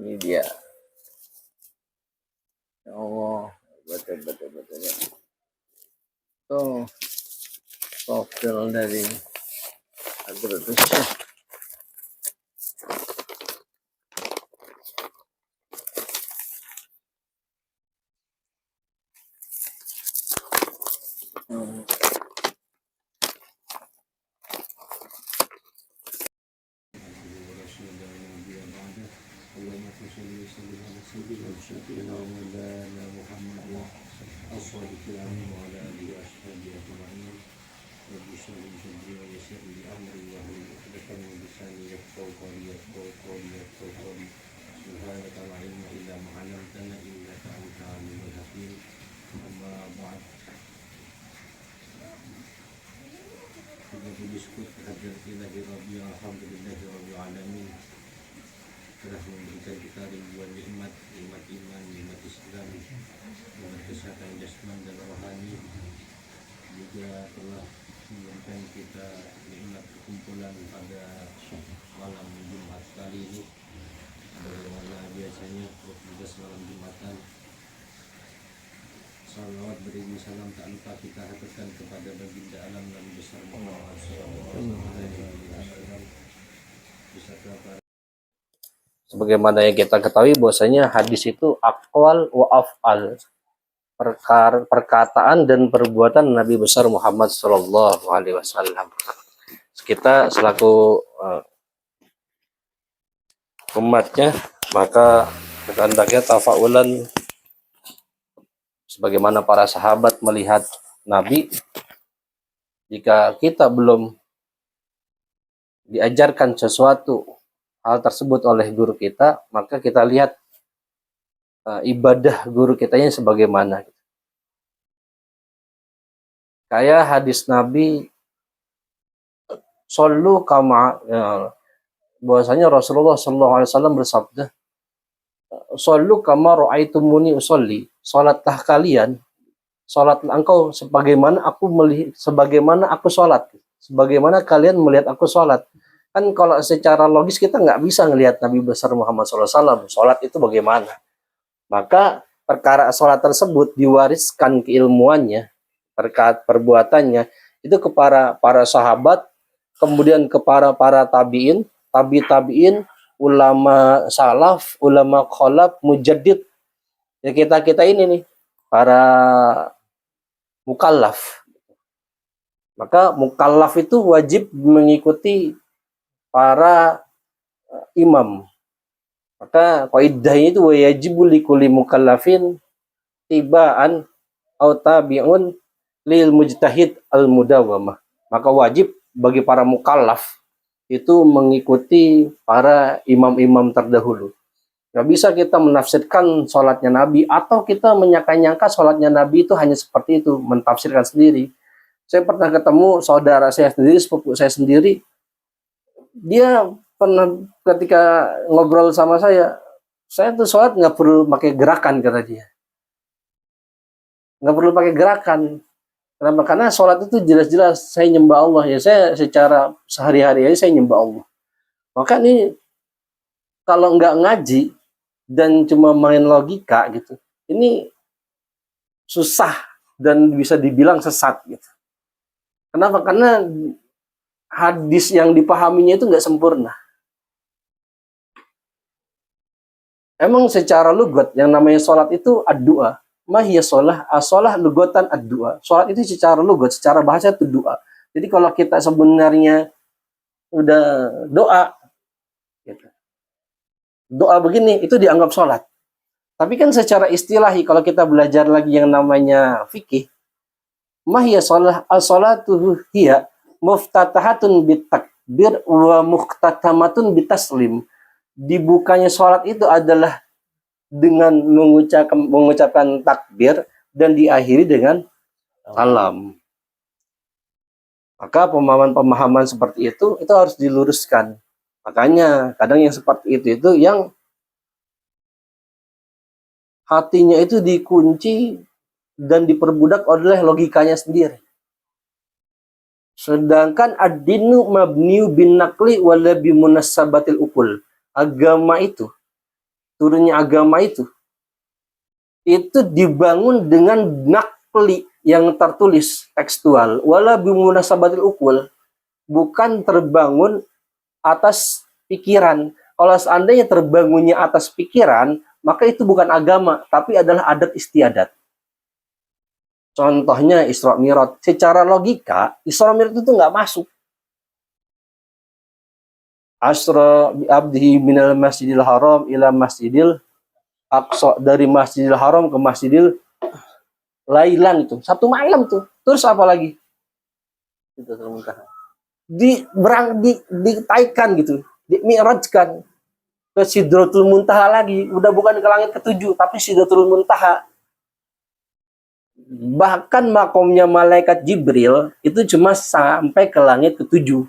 Ini dia. Ya Allah, betul ya. Itu profil dari Hadratus Syekh. Telah memberikan kita ribuan nikmat iman, nikmat Islam, nikmat kesehatan jasmani dan rohani. Juga telah memberikan kita nikmat perkumpulan pada malam Jumat kali ini, bagaimana biasanya juga malam Jumatan. Salawat beribu salam tak lupa kita haturkan kepada baginda alam Nabi besar Muhammad SAW beserta para. Sebagaimana yang kita ketahui bahwasanya hadis itu aqwal wa af'al, perkataan dan perbuatan Nabi besar Muhammad Sallallahu Alaihi Wasallam. Kita selaku umatnya, maka hendaknya tafaulan sebagaimana para sahabat melihat Nabi. Jika kita belum diajarkan sesuatu hal tersebut oleh guru kita, maka kita lihat ibadah guru kitanya sebagaimana. Kayak hadis Nabi Sallu kama, bahwasanya Rasulullah SAW bersabda, Sallu kama ra'aitumuni usolli, salatlah kalian, salatlah engkau sebagaimana aku salat, sebagaimana kalian melihat aku salat. Kan kalau secara logis kita nggak bisa ngelihat Nabi besar Muhammad SAW salat itu bagaimana. Maka perkara salat tersebut diwariskan keilmuannya, perbuatannya itu kepada para sahabat, kemudian kepada para tabi'in, tabi'in, ulama salaf, ulama khalaf, mujaddid. Ya kita ini nih, para mukallaf. Maka mukallaf itu wajib mengikuti para imam. Maka kaidahnya itu wajibu likulli mukallafin tibaan au tabi'un lil mujtahid al mudawwamah. Maka wajib bagi para mukallaf itu mengikuti para imam-imam terdahulu. Nggak bisa kita menafsirkan sholatnya Nabi, atau kita menyangka-nyangka sholatnya Nabi itu hanya seperti itu, mentafsirkan sendiri. Saya pernah ketemu saudara saya sendiri, sepupu saya sendiri, dia pernah ketika ngobrol sama saya tuh sholat nggak perlu pakai gerakan, kata dia. Nggak perlu pakai gerakan. Kenapa? Karena sholat itu jelas-jelas saya nyembah Allah. Ya saya secara sehari-hari aja saya nyembah Allah. Maka ini kalau nggak ngaji dan cuma main logika gitu, ini susah dan bisa dibilang sesat gitu. Kenapa? Karena hadis yang dipahaminya itu nggak sempurna. Emang secara lugat yang namanya sholat itu ad-du'a. Mahiyya sholah, as-sholah lugatan ad-du'a. Sholat itu secara lugat, secara bahasa itu doa. Jadi kalau kita sebenarnya udah doa, gitu, doa begini, itu dianggap sholat. Tapi kan secara istilahi, kalau kita belajar lagi yang namanya fikih, mahiyya sholah, as-sholatu hiya muftatahatun bitakbir wa muhtatamatun bitaslim. Dibukanya sholat itu adalah dengan mengucapkan takbir dan diakhiri dengan salam. Maka pemahaman-pemahaman seperti itu harus diluruskan. Makanya kadang yang seperti itu yang hatinya itu dikunci dan diperbudak oleh logikanya sendiri. Sedangkan ad-dinu mabniu bin naqli wala bi munassabatil ukul. Agama itu turunnya agama itu dibangun dengan nakli yang tertulis tekstual, wala bimunasabatil ukul, bukan terbangun atas pikiran. Kalau seandainya terbangunnya atas pikiran, maka itu bukan agama, tapi adalah adat istiadat. Contohnya Isra Mi'raj. Secara logika, Isra Mi'raj itu nggak masuk. Asra bi abdihi minal masjidil haram ila masjidil aqsa, dari masjidil haram ke masjidil lailan, itu satu malam tuh. Terus apa lagi? Ditaikan gitu, dimi'rajkan ke Sidratul Muntaha lagi. Udah bukan ke langit ketujuh, tapi Sidratul Muntaha. Bahkan makomnya malaikat Jibril itu cuma sampai ke langit ketujuh.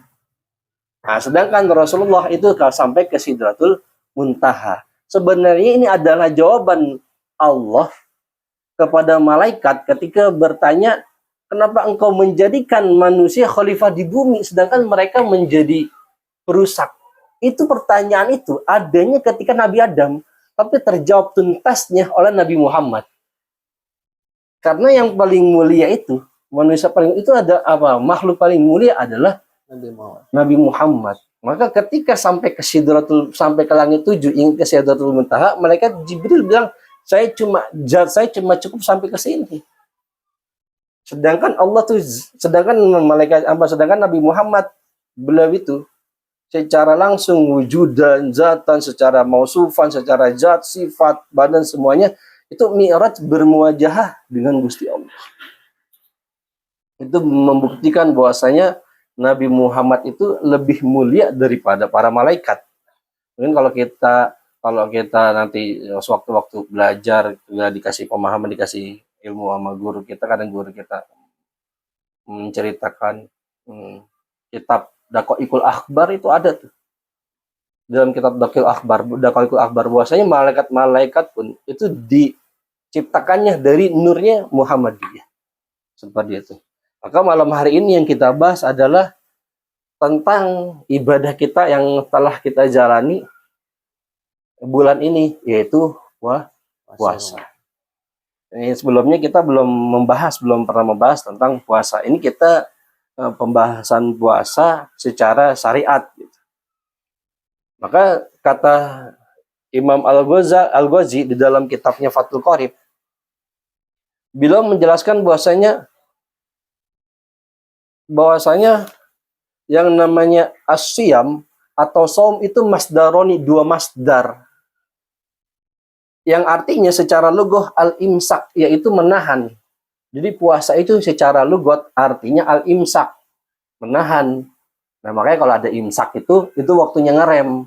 Nah, sedangkan Rasulullah itu kalau sampai ke Sidratul Muntaha. Sebenarnya ini adalah jawaban Allah kepada malaikat ketika bertanya, kenapa engkau menjadikan manusia khalifah di bumi sedangkan mereka menjadi perusak? Itu pertanyaan itu adanya ketika Nabi Adam, tapi terjawab tuntasnya oleh Nabi Muhammad. Karena yang paling mulia itu, manusia paling itu ada apa? Makhluk paling mulia adalah Nabi Muhammad. Maka ketika sampai ke sampai ke langit 7, ingin ke Sidratul Muntaha, malaikat Jibril bilang, saya cuma cukup sampai ke sini. Sedangkan sedangkan Nabi Muhammad, beliau itu secara langsung wujudan, zatan, secara mausufan, secara zat, sifat, badan, semuanya itu mi'raj bermuwajahah dengan Gusti Allah. Itu membuktikan bahwasanya Nabi Muhammad itu lebih mulia daripada para malaikat. Mungkin kalau kita nanti sewaktu-waktu belajar, dikasih pemahaman, dikasih ilmu sama guru kita, kadang guru kita menceritakan kitab Daqaiqul Akhbar itu ada tuh. Dalam kitab Daqaiqul Akhbar bahwasanya malaikat-malaikat pun itu diciptakannya dari nurnya Muhammadiyah. Seperti itu. Maka malam hari ini yang kita bahas adalah tentang ibadah kita yang telah kita jalani bulan ini, yaitu puasa. Ini sebelumnya kita belum pernah membahas tentang puasa. Ini kita pembahasan puasa secara syariat. Gitu. Maka kata Imam Al-Ghazi di dalam kitabnya Fathul Qorib, beliau menjelaskan bahwasanya yang namanya asyam atau saum itu masdaroni, dua masdar. Yang artinya secara lughah al-imsak, yaitu menahan. Jadi puasa itu secara lughah artinya al-imsak, menahan. Nah, makanya kalau ada imsak itu waktunya ngerem.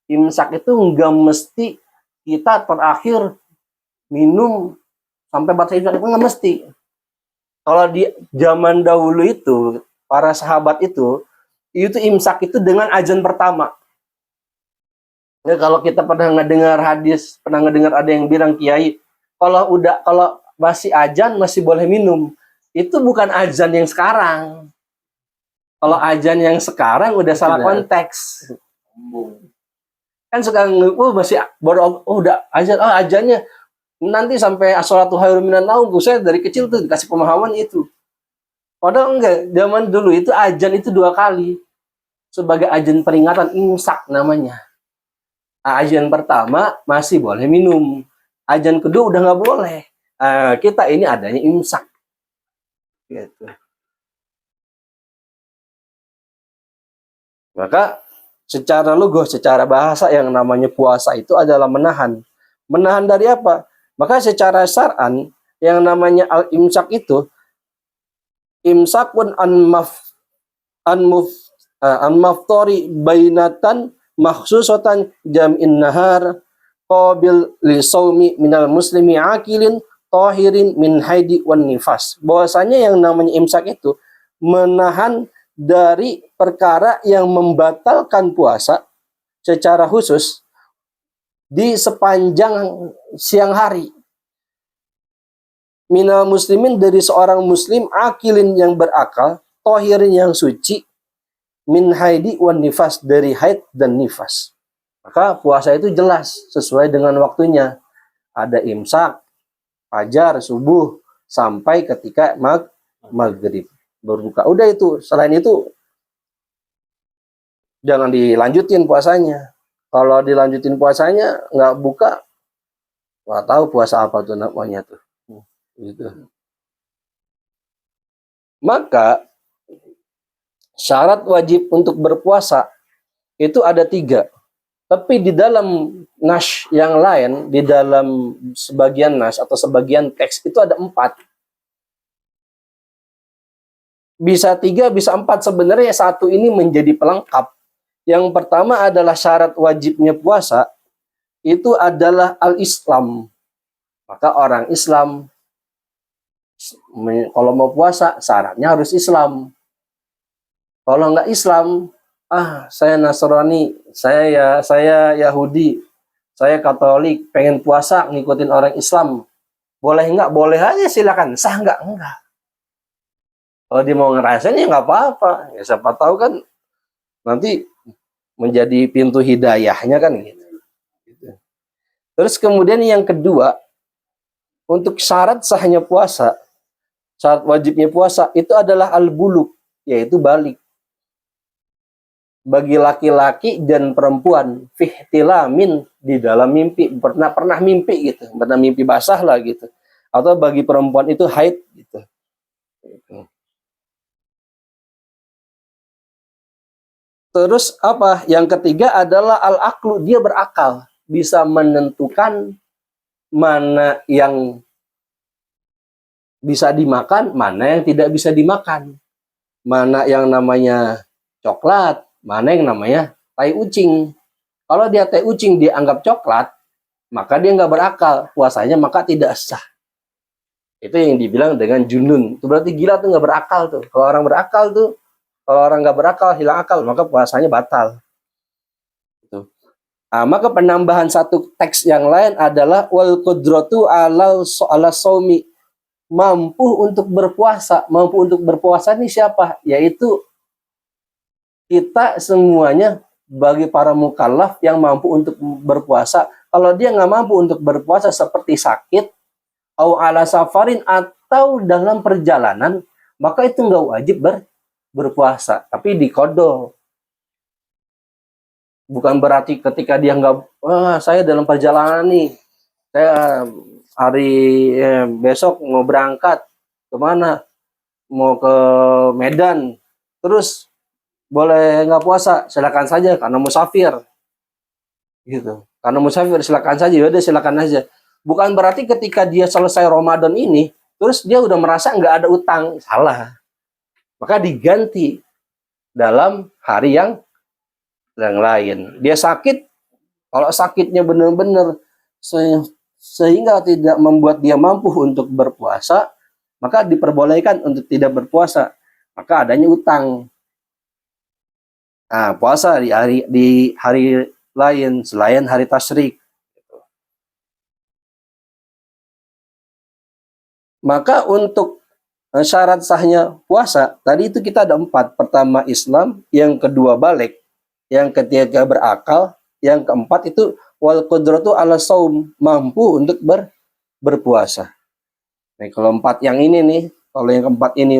Imsak itu enggak mesti kita terakhir minum sampai batas imsak, itu enggak mesti. Kalau di zaman dahulu itu, para sahabat itu imsak itu dengan azan pertama. Ya, kalau kita pernah ngedengar hadis, pernah ngedengar ada yang bilang, kiai, kalau masih azan masih boleh minum. Itu bukan azan yang sekarang. Kalau azan yang sekarang udah salah konteks. Kan sekarang masih baru udah azannya nanti sampai as-shalatu khairun minan naum. Saya dari kecil tuh dikasih pemahaman itu. Padahal enggak, zaman dulu itu azan itu 2 kali. Sebagai azan peringatan, imsak namanya. Azan pertama masih boleh minum. Azan kedua udah nggak boleh. Kita ini adanya imsak. Gitu. Maka secara lughah, secara bahasa yang namanya puasa itu adalah menahan. Menahan dari apa? Maka secara syar'an yang namanya al-imsak itu imsakun an maftori bainatan makhsusatan jam'in nahar qabil li shaumi minal muslimi akilin tahirin min haidi wan nifas. Bahwasanya yang namanya imsak itu menahan dari perkara yang membatalkan puasa secara khusus di sepanjang siang hari. Minal muslimin, dari seorang muslim, akilin yang berakal, tahirin yang suci, min haidi wan nifas, dari haid dan nifas. Maka puasa itu jelas sesuai dengan waktunya. Ada imsak, fajar, subuh, sampai ketika maghrib berbuka. Udah itu. Selain itu jangan dilanjutin puasanya. Kalau dilanjutin puasanya nggak buka, nggak tahu puasa apa tuh namanya tuh. Gitu. Maka syarat wajib untuk berpuasa itu ada 3. Tapi di dalam nas yang lain, di dalam sebagian nas atau sebagian teks itu ada 4. Bisa 3, bisa 4. Sebenarnya satu ini menjadi pelengkap. Yang pertama adalah syarat wajibnya puasa itu adalah al-Islam. Maka orang Islam kalau mau puasa syaratnya harus Islam. Kalau nggak Islam, saya Nasrani, saya Yahudi, saya Katolik, pengen puasa ngikutin orang Islam. Boleh nggak? Boleh aja, silakan. Sah nggak? Enggak. Kalau dia mau ngerasain ya nggak apa-apa. Ya, siapa tahu kan nanti menjadi pintu hidayahnya kan gitu. Terus kemudian yang kedua, untuk syarat sahnya puasa, syarat wajibnya puasa itu adalah al-buluk, yaitu balik. Bagi laki-laki dan perempuan, fihtilamin, di dalam mimpi, pernah mimpi gitu, pernah mimpi basah lah gitu. Atau bagi perempuan itu haid gitu. Terus apa? Yang ketiga adalah al-aqlu, dia berakal, bisa menentukan mana yang bisa dimakan, mana yang tidak bisa dimakan. Mana yang namanya coklat, mana yang namanya tai ucing. Kalau dia tai ucing dianggap coklat, maka dia nggak berakal, puasanya maka tidak sah. Itu yang dibilang dengan junun. Itu berarti gila tuh, nggak berakal tuh. Kalau orang berakal tuh, kalau orang nggak berakal, hilang akal, maka puasanya batal. Gitu. Maka penambahan satu teks yang lain adalah wal qudratu ala saumi, mampu untuk berpuasa. Mampu untuk berpuasa ini siapa? Yaitu kita semuanya bagi para mukallaf yang mampu untuk berpuasa. Kalau dia nggak mampu untuk berpuasa seperti sakit, au ala safarin, atau dalam perjalanan, maka itu nggak wajib berpuasa, tapi dikodok. Bukan berarti ketika dia nggak, saya dalam perjalanan nih, saya hari besok mau berangkat kemana, mau ke Medan, terus boleh nggak puasa, silakan saja karena musafir, gitu. Karena musafir silakan saja, yaudah silakan aja. Bukan berarti ketika dia selesai Ramadan ini, terus dia udah merasa nggak ada utang, salah. Maka diganti dalam hari yang lain. Dia sakit, kalau sakitnya benar-benar sehingga tidak membuat dia mampu untuk berpuasa, maka diperbolehkan untuk tidak berpuasa. Maka adanya utang. Puasa di hari lain selain hari tasyrik. Maka untuk syarat sahnya puasa tadi itu kita ada 4. Pertama Islam, yang kedua balik, yang ketiga berakal, yang keempat itu wal qudratu ala saum, mampu untuk berpuasa. Nah, kalau 4 yang ini nih, kalau yang keempat ini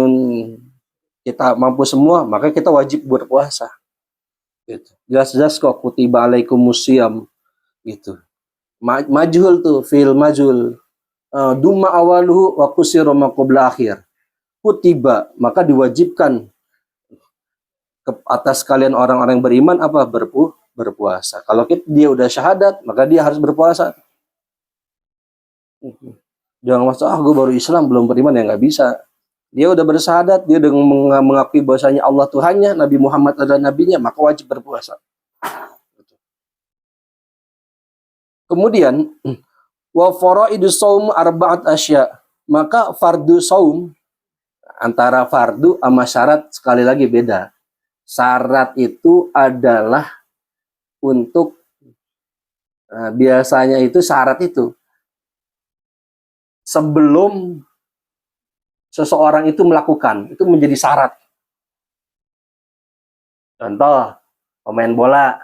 kita mampu semua, maka kita wajib berpuasa. Gitu. Jelas-jelas kok kutiba alaikumusiyam gitu. Majhul tuh, fil majhul. Dumma awaluhu wa kusira ma qabla akhir. Kutiba, maka diwajibkan ke atas kalian orang-orang yang beriman apa? Berpuasa. Kalau dia udah syahadat, maka dia harus berpuasa. Jangan maksud, gue baru Islam belum beriman, ya nggak bisa. Dia udah bersyahadat, dia udah mengakui bahwasanya Allah Tuhannya, Nabi Muhammad adalah nabinya, maka wajib berpuasa. Kemudian wa faraidus shaum arba'at asya. Maka fardu saum, antara fardu sama syarat sekali lagi beda. Syarat itu adalah untuk biasanya itu syarat itu sebelum seseorang itu melakukan, itu menjadi syarat. Contoh, pemain bola,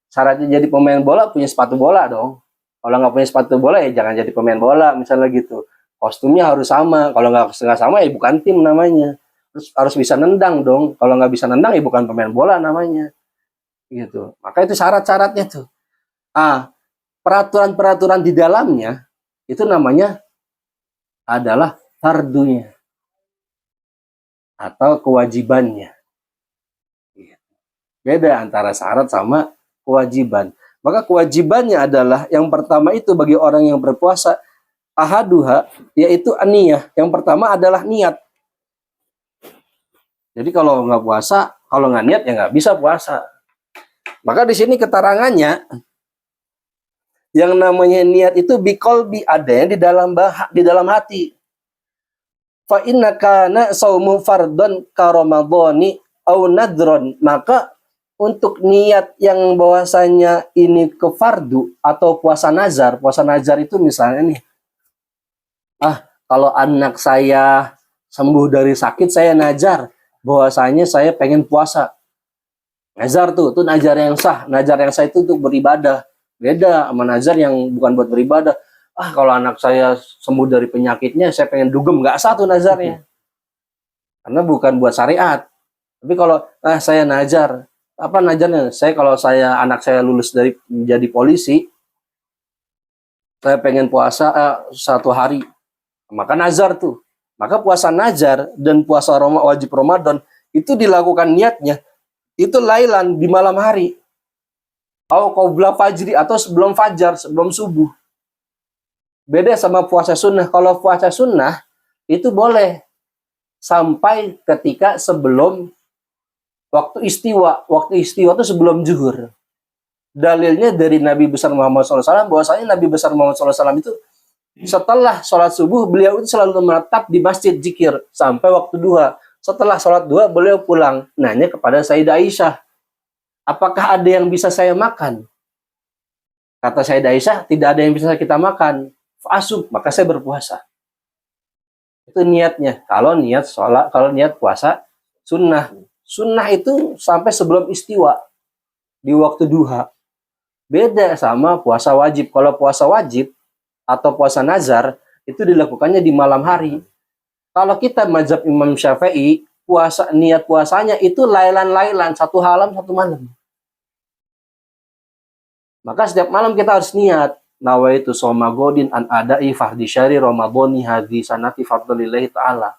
syaratnya jadi pemain bola punya sepatu bola dong. Kalau nggak punya sepatu bola ya jangan jadi pemain bola misalnya gitu. Kostumnya harus sama. Kalau nggak sama ya bukan tim namanya. Harus bisa nendang dong. Kalau nggak bisa nendang ya bukan pemain bola namanya. Gitu. Maka itu syarat-syaratnya tuh. Peraturan-peraturan di dalamnya itu namanya adalah fardunya atau kewajibannya. Beda antara syarat sama kewajiban. Maka kewajibannya adalah yang pertama itu bagi orang yang berpuasa ahaduha, yaitu aniyah. Yang pertama adalah niat. Jadi kalau nggak puasa, kalau nggak niat ya nggak bisa puasa. Maka di sini keterangannya yang namanya niat itu biqalbi, ada yang di dalam hati. Fa inna kana saumu fardon ka ramadhani au nadron. Maka untuk niat yang bahwasanya ini ke fardu atau puasa nazar itu misalnya nih, kalau anak saya sembuh dari sakit saya nazar bahwasanya saya pengen puasa. Nazar tuh nazar yang sah. Nazar yang sah itu untuk beribadah. Beda sama nazar yang bukan buat beribadah. Kalau anak saya sembuh dari penyakitnya saya pengen dugem, nggak sah tuh nazarnya. Karena bukan buat syariat. Tapi kalau saya nazar, apa nazarnya? Kalau anak saya lulus dari menjadi polisi, saya pengen puasa 1 hari. Maka nazar tuh. Maka puasa nazar dan puasa wajib Ramadan itu dilakukan niatnya itu lailan di malam hari. Atau qabla fajri atau sebelum fajar, sebelum subuh. Beda sama puasa sunnah. Kalau puasa sunnah itu boleh sampai ketika sebelum waktu istiwa. Waktu istiwa itu sebelum zuhur. Dalilnya dari Nabi besar Muhammad SAW, bahwasanya Nabi besar Muhammad SAW itu setelah sholat subuh, beliau itu selalu menetap di masjid zikir sampai waktu duha. Setelah sholat duha, beliau pulang. Nanya kepada Sayyidah Aisyah, apakah ada yang bisa saya makan? Kata Sayyidah Aisyah, tidak ada yang bisa kita makan. Fa'asub, maka saya berpuasa. Itu niatnya. Kalau niat sholat, kalau niat puasa, sunnah. Sunnah itu sampai sebelum istiwa. Di waktu duha. Beda sama puasa wajib. Kalau puasa wajib atau puasa nazar, itu dilakukannya di malam hari. Kalau kita mazhab Imam Syafi'i, niat puasanya itu lailan-lailan, 1 malam 1 malam. Maka setiap malam kita harus niat. Nawaitu shoma godin an adai fardhi syari ramadhani hadhi sanati fardlillahi ta'ala.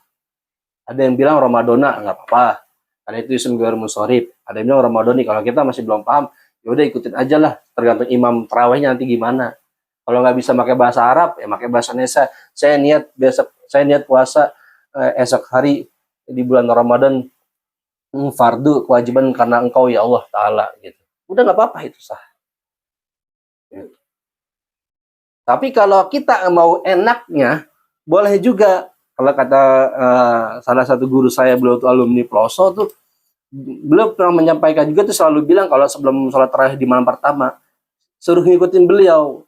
Ada yang bilang Ramadona, nggak apa-apa. Karena itu isim ghair musorib. Ada yang bilang Ramadhani, kalau kita masih belum paham, yaudah ikutin aja lah. Tergantung imam tarawihnya nanti gimana. Kalau nggak bisa pakai bahasa Arab, ya pakai bahasa Indonesia. Saya niat puasa esok hari di bulan Ramadan, fardu kewajiban karena engkau ya Allah Ta'ala gitu. Udah nggak apa-apa, itu sah. Gitu. Tapi kalau kita mau enaknya, boleh juga. Kalau kata salah satu guru saya, beliau tuh alumni Ploso tuh, beliau pernah menyampaikan juga tuh, selalu bilang kalau sebelum sholat tarawih di malam pertama, suruh ngikutin beliau.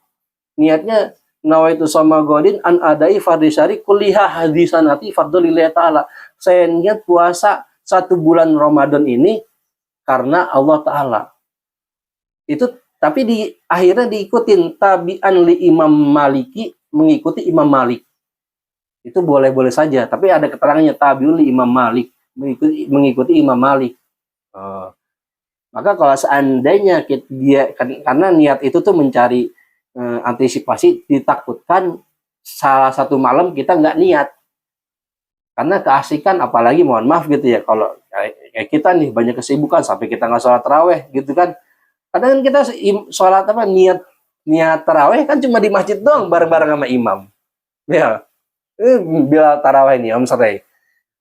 Niatnya nawaitu shoma godin an adai fardhi syari kulliha hadisanati fardlillahi ta'ala. Saya niat puasa 1 bulan Ramadan ini karena Allah Ta'ala. Itu tapi akhirnya diikutin tabi'an li Imam Maliki, mengikuti Imam Malik. Itu boleh-boleh saja, tapi ada keterangannya tabi'un li Imam Malik, mengikuti Imam Malik. Maka kalau seandainya dia, karena niat itu tuh mencari antisipasi, ditakutkan salah satu malam kita nggak niat karena keasikan, apalagi mohon maaf gitu ya, kalau kayak kita nih banyak kesibukan sampai kita nggak sholat taraweh gitu kan. Kadang kan kita sholat niat taraweh kan cuma di masjid doang bareng-bareng sama imam ya. Bila taraweh nih Om Sarai,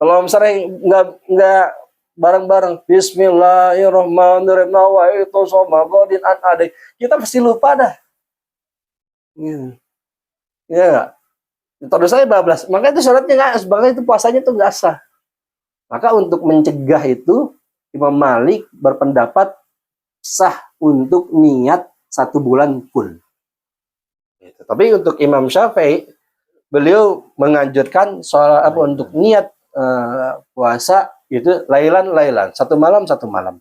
kalau Om Sarai nggak bareng-bareng Bismillahirrahmanirrahim nawaitu shoma godin an adai, kita pasti lupa dah. Ya, terus saya bablas. Maka itu syaratnya nggak, maka itu puasanya itu nggak sah. Maka untuk mencegah itu, Imam Malik berpendapat sah untuk niat 1 bulan full. Tapi untuk Imam Syafi'i, beliau menganjurkan soal untuk niat puasa itu lailan, 1 malam 1 malam.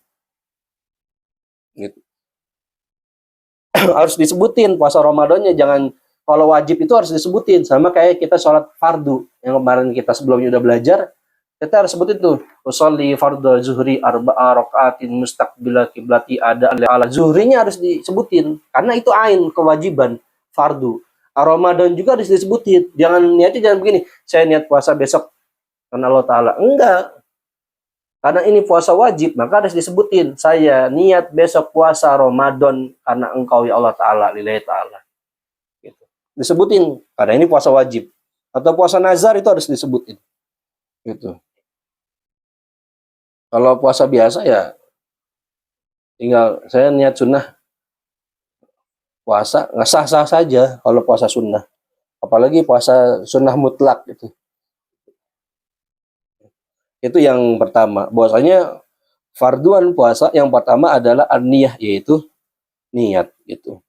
Gitu. harus disebutin puasa Ramadannya, jangan, kalau wajib itu harus disebutin, sama kayak kita sholat fardu yang kemarin kita sebelumnya udah belajar, kita harus sebutin tuh, usolli fardhu zuhri arba'a rakaatin mustaqbila kiblati, ada ala zuhrinya harus disebutin karena itu ain kewajiban fardu. Ramadan juga harus disebutin, jangan niatnya jangan begini, saya niat puasa besok karena Allah Ta'ala, enggak, karena ini puasa wajib, maka harus disebutin. Saya niat besok puasa Ramadan karena engkau ya Allah Ta'ala, lillahi ta'ala. Gitu. Disebutin, karena ini puasa wajib. Atau puasa nazar itu harus disebutin. Gitu. Kalau puasa biasa ya, tinggal saya niat sunnah. Puasa, nggak sah-sah saja kalau puasa sunnah. Apalagi puasa sunnah mutlak gitu. Itu yang pertama. Bahwasanya farduan puasa yang pertama adalah an-niyah, yaitu niat gitu.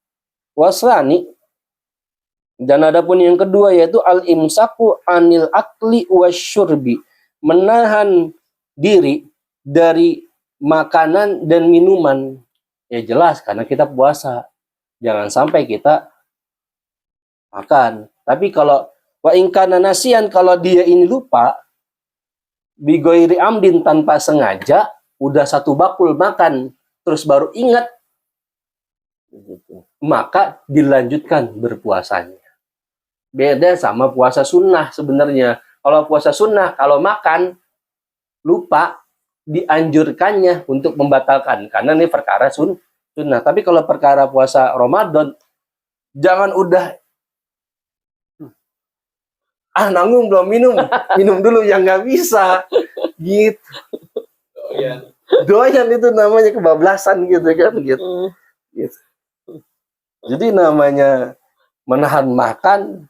Wasani, dan adapun yang kedua yaitu al-imsaku anil akli wasyurbi, menahan diri dari makanan dan minuman. Ya jelas karena kita puasa. Jangan sampai kita makan. Tapi kalau wa in kana nasian, kalau dia ini lupa, bigoiri amdin, tanpa sengaja, udah satu bakul makan, terus baru ingat, maka dilanjutkan berpuasanya. Beda sama puasa sunnah sebenarnya. Kalau puasa sunnah, kalau makan, lupa, dianjurkannya untuk membatalkan. Karena ini perkara sunnah. Tapi kalau perkara puasa Ramadan, jangan udah, nanggung belum minum, minum dulu yang nggak bisa. Gitu. Doyan itu namanya kebablasan gitu kan gitu. Jadi namanya menahan makan,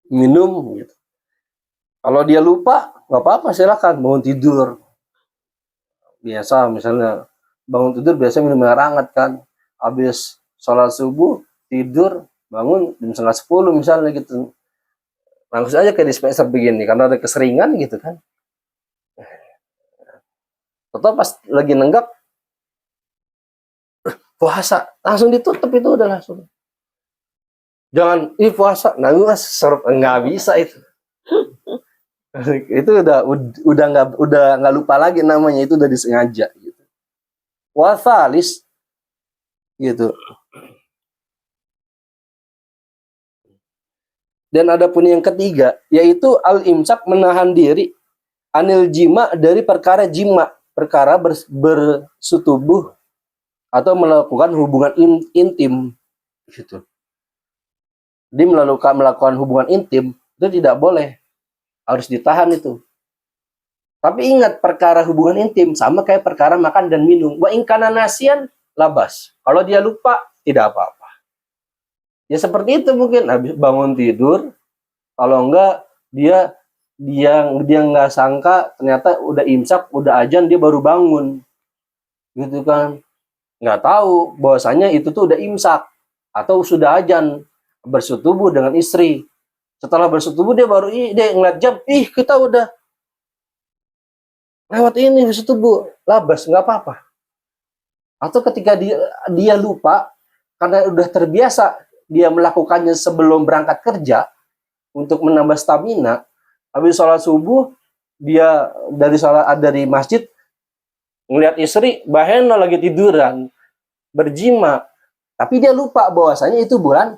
minum gitu. Kalau dia lupa, nggak apa-apa, silakan bangun tidur. Biasa misalnya bangun tidur biasa minum air hangat kan. Habis sholat subuh tidur, bangun jam 9:30 misalnya gitu. Langsung aja kayak dispenser begini karena ada keseringan gitu kan. Atau pas lagi nenggak puasa, langsung ditutup itu udah langsung. Jangan puasa, nanggung serp, nggak bisa itu. Itu udah nggak lupa lagi namanya, itu udah disengaja gitu. Wasalis gitu. Dan adapun yang ketiga yaitu al-imsak, menahan diri anil jima, dari perkara jima, perkara bersetubuh atau melakukan hubungan intim gitu. Dia melakukan hubungan intim itu tidak boleh, harus ditahan itu. Tapi ingat, perkara hubungan intim sama kayak perkara makan dan minum. Wa in kana nasian labas. Kalau dia lupa tidak apa-apa. Ya seperti itu mungkin habis bangun tidur, kalau enggak dia nggak sangka ternyata udah imsak, udah azan, dia baru bangun gitu kan, nggak tahu bahwasanya itu tuh udah imsak atau sudah azan, bersetubuh dengan istri. Setelah bersetubuh dia baru dia ngeliat jam, kita udah lewat ini bersetubuh, labas, nggak apa-apa. Atau ketika dia lupa karena udah terbiasa dia melakukannya sebelum berangkat kerja untuk menambah stamina. Habis sholat subuh, dia dari masjid, ngelihat istri, bahena lagi tiduran, berjima. Tapi dia lupa bahwasanya itu bulan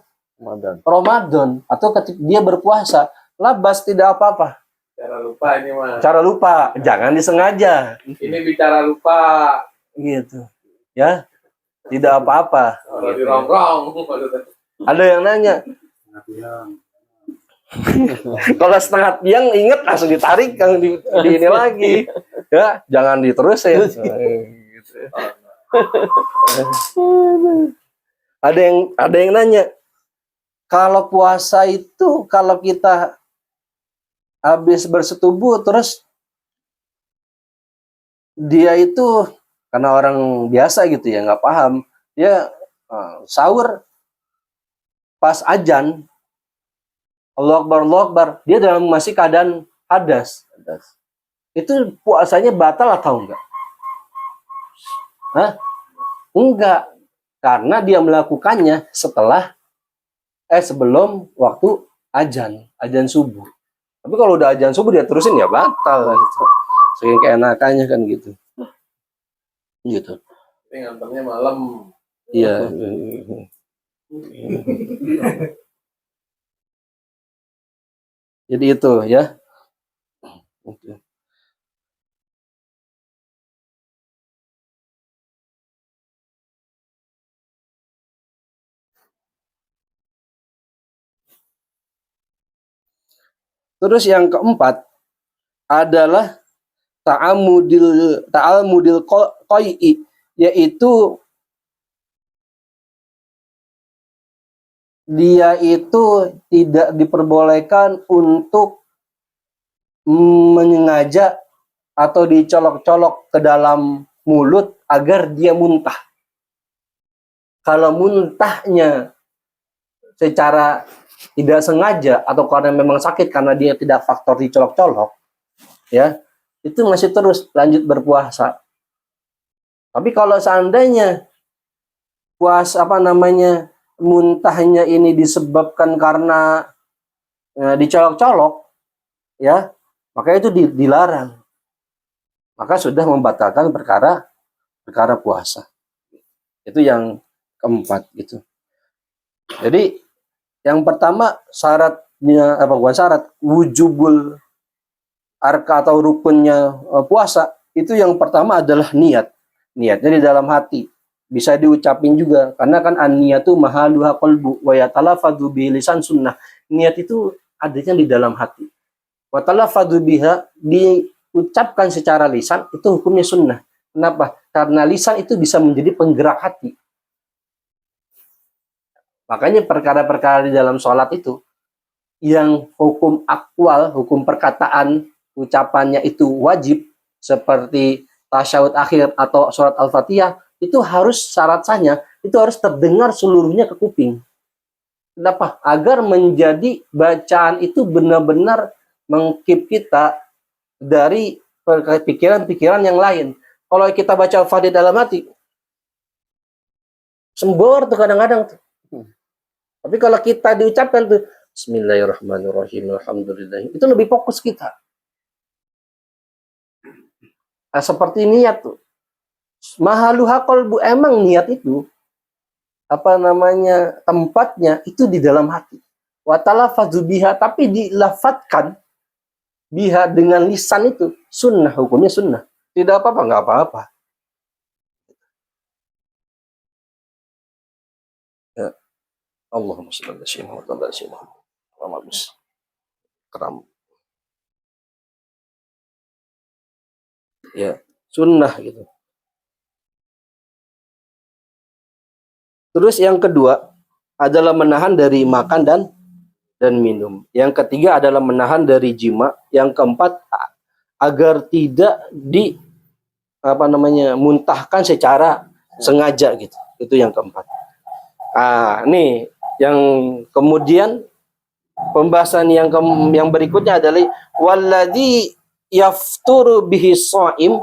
Ramadan. Atau ketika dia berpuasa, labas, tidak apa-apa. Cara lupa ini mah. Cara lupa, jangan disengaja. Ini bicara lupa. Gitu. Ya, tidak apa-apa. Kalau dirongrong. Ada yang nanya, kalau setengah tiang inget langsung ditarik yang di ini lagi, ya jangan diterusin. Gitu. Ada yang nanya, kalau puasa itu kalau kita habis bersetubuh terus dia itu karena orang biasa gitu ya, nggak paham, dia sahur pas azan, Allahu Akbar, Allahu Akbar, dia dalam masih keadaan hadas. Itu puasanya batal atau enggak? Hah? Enggak. karena dia melakukannya sebelum waktu azan subuh. Tapi kalau udah azan subuh dia terusin ya batal gitu. Saking keenakannya kan gitu. Gitu. Ini nganternya malam. Iya. Jadi itu ya. Terus yang keempat adalah ta'amudil qai'i, yaitu dia itu tidak diperbolehkan untuk menyengaja atau dicolok-colok ke dalam mulut agar dia muntah. Kalau muntahnya secara tidak sengaja atau karena memang sakit karena dia tidak faktor dicolok-colok, ya, itu masih terus lanjut berpuasa. Tapi kalau seandainya muntahnya ini disebabkan karena dicolok-colok, ya, maka itu dilarang. Maka sudah membatalkan perkara puasa. Itu yang keempat gitu. Jadi yang pertama syaratnya bukan syarat, wujubul arka atau rukunnya puasa itu yang pertama adalah niat. Niatnya di dalam hati. Bisa diucapin juga karena kan an-niyatu mahaluha qalbu wa yatalafadhu bi lisan sunnah. Niat itu adanya di dalam hati. Wa talafadhu biha diucapkan secara lisan itu hukumnya sunnah. Kenapa? Karena lisan itu bisa menjadi penggerak hati. Makanya perkara-perkara di dalam sholat itu yang hukum akwal, hukum perkataan, ucapannya itu wajib seperti tasyahud akhir atau surat Al-Fatihah itu harus syarat sahnya itu harus terdengar seluruhnya ke kuping. Kenapa? Agar menjadi bacaan itu benar-benar mengkip kita dari pikiran-pikiran yang lain. Kalau kita baca Al-Fatihah dalam hati, sembor tuh kadang-kadang tuh. Tapi kalau kita diucapkan tuh Bismillahirrahmanirrahim, alhamdulillah, itu lebih fokus kita. Nah, seperti niat tuh. Mahaluha qalbu, emang niat itu tempatnya itu di dalam hati. Wa talafadzu biha, tapi dilafatkan biha dengan lisan itu sunnah, hukumnya sunnah. Tidak apa-apa, enggak apa-apa. Ya. Allahumma shalli ala sayyidina Muhammad. Keram. Ya, sunnah gitu. Terus yang kedua adalah menahan dari makan dan minum. Yang ketiga adalah menahan dari jima. Yang keempat agar tidak muntahkan secara sengaja gitu. Itu yang keempat. Nih yang kemudian pembahasan yang berikutnya adalah walladzi yafturu bihi shaim,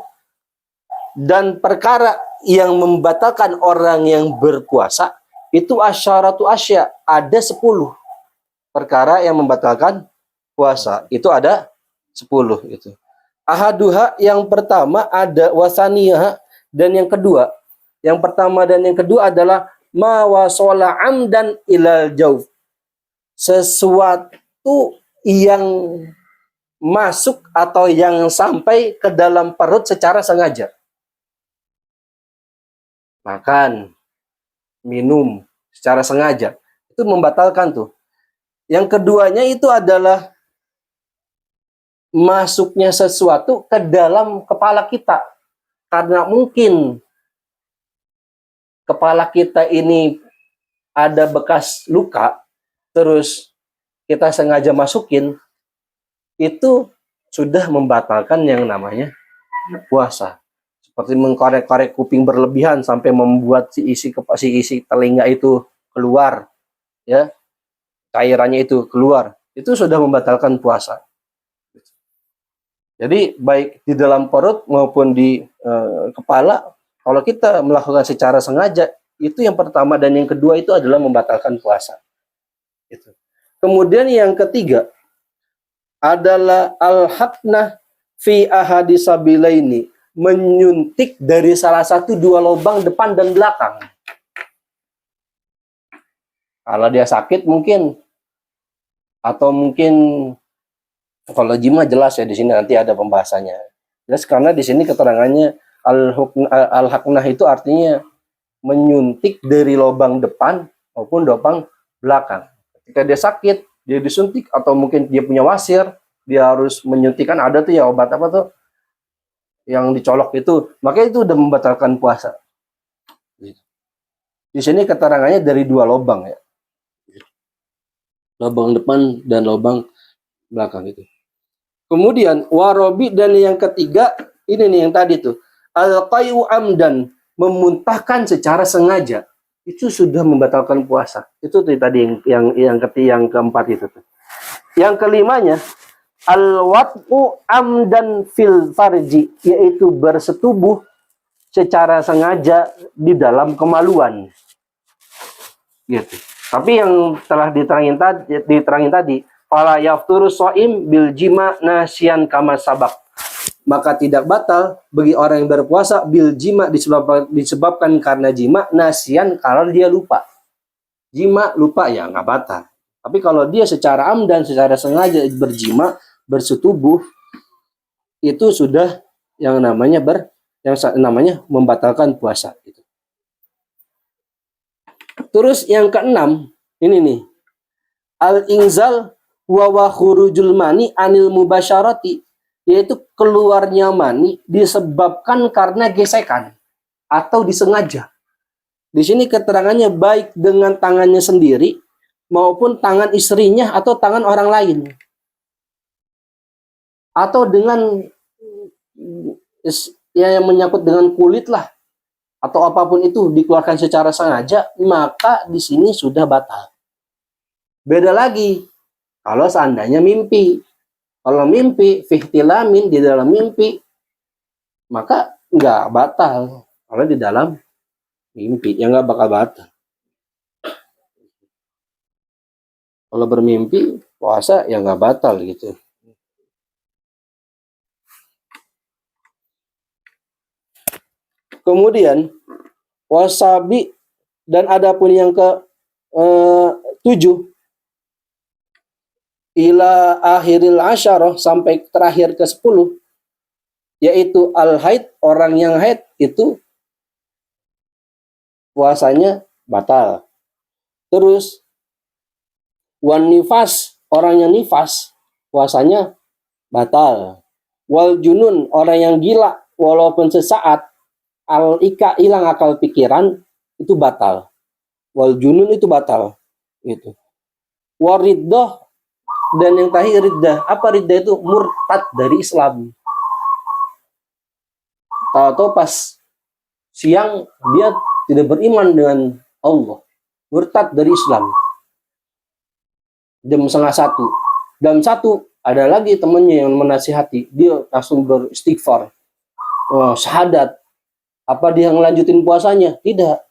dan perkara yang membatalkan orang yang berpuasa itu asyaratu asya, ada 10 perkara yang membatalkan puasa. Itu ada 10 itu. Ahaduha, yang pertama ada wasaniyah, dan yang kedua. Yang pertama dan yang kedua adalah ma wasala amdan ilal jauf, sesuatu yang masuk atau yang sampai ke dalam perut secara sengaja. Makan, minum secara sengaja, itu membatalkan tuh. Yang keduanya itu adalah masuknya sesuatu ke dalam kepala kita. Karena mungkin kepala kita ini ada bekas luka, terus kita sengaja masukin, itu sudah membatalkan yang namanya puasa. Seperti mengkorek-korek kuping berlebihan sampai membuat si isi telinga itu keluar, ya, cairannya itu keluar, itu sudah membatalkan puasa. Jadi baik di dalam perut maupun di kepala, kalau kita melakukan secara sengaja, Itu yang pertama, dan yang kedua itu adalah membatalkan puasa. Itu. Kemudian yang ketiga adalah al-haqnah fi ahadisabilaini, menyuntik dari salah satu dua lubang depan dan belakang. Kalau dia sakit mungkin, atau mungkin kalau jima jelas ya, di sini nanti ada pembahasannya. Jelas karena di sini keterangannya al-haqnah itu artinya menyuntik dari lubang depan maupun lubang belakang. Ketika dia sakit, dia disuntik, atau mungkin dia punya wasir, dia harus menyuntikkan, ada tuh ya obat apa tuh yang dicolok itu, maka itu udah membatalkan puasa. Di sini keterangannya dari dua lubang ya, lubang depan dan lubang belakang itu. Kemudian warobi, dan yang ketiga ini nih yang tadi tuh al-qayu amdan, memuntahkan secara sengaja, itu sudah membatalkan puasa. Itu tuh tadi yang keempat itu tuh. Yang kelimanya al-wat'u amdan fil farji, yaitu bersetubuh secara sengaja di dalam kemaluan. Gitu. Tapi yang telah diterangin tadi, fala yafturu shaim bil jima nasyan kama sabak. Maka tidak batal bagi orang yang berpuasa bil jima, disebabkan karena jima, nasyan kalau dia lupa. Jima lupa ya nggak batal. Tapi kalau dia secara amdan, secara sengaja berjima, bersetubuh, itu sudah yang namanya membatalkan puasa. Terus yang keenam ini nih, al-inzal wa khurujul mani anil mubasyarati, yaitu keluarnya mani disebabkan karena gesekan atau disengaja. Di sini keterangannya baik dengan tangannya sendiri maupun tangan istrinya atau tangan orang lain, atau dengan yang menyangkut dengan kulit lah, atau apapun itu dikeluarkan secara sengaja, maka di sini sudah batal. Beda lagi kalau seandainya mimpi. Kalau mimpi fihtilamin, di dalam mimpi, maka nggak batal. Kalau di dalam mimpi ya nggak bakal batal. Kalau bermimpi puasa ya nggak batal gitu. Kemudian wasabi, dan adapun yang ke 7 ila akhiril asyarah, sampai terakhir ke 10, yaitu al-haid, orang yang haid itu puasanya batal. Terus wan nifas, orang yang nifas puasanya batal. Wal junun, orang yang gila walaupun sesaat, al-ika, hilang akal pikiran, itu batal. Wal junun itu batal gitu. Wariddah, dan yang terakhir riddah. Apa riddah itu? Murtad dari Islam. Tahu-tahu pas siang dia tidak beriman dengan Allah, murtad dari Islam. Jam 12:30. Jam 1 ada lagi temannya yang menasihati, dia langsung beristighfar, syahadat. Apa dia ngelanjutin puasanya? Tidak